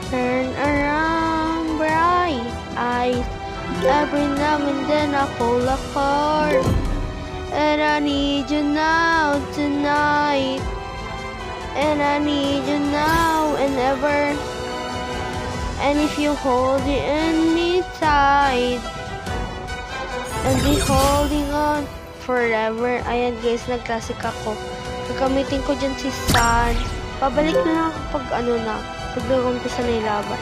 Turn around, bright eyes. Every now and then I pull a card. And I need you now, tonight. And I need you now and ever. And if you hold it in me tight, and be holding on forever. Ayan guys, nag-classic ako. Gagamitin ko dyan si Sun. Pabalik na lang ako pag pag nag-umpisa na yung laban.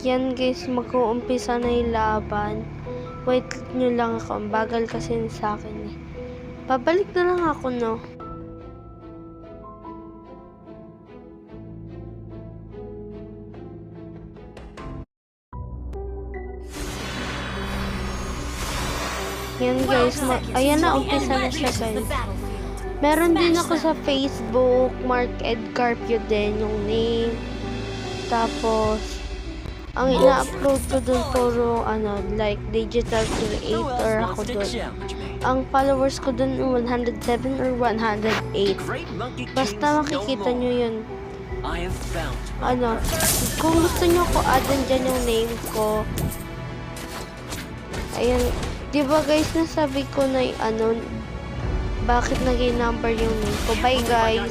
Yan guys, mag-uumpisa na yung laban. Wait nyo lang ako. Ang bagal kasi sa akin eh. Babalik na lang ako, no? Yan guys, ayan na, umpisa na siya guys. Meron din ako sa Facebook, Mark Ed Carpio din yung name. Tapos, ang ina-upload ko dun puro like digital creator ako dun. Ang followers ko dun 107 or 108. Basta makikita nyo yun. Kung gusto nyo ko add dyan yung name ko. Ayan, diba guys, nasabi ko na bakit naging number yung name ko. Bye guys!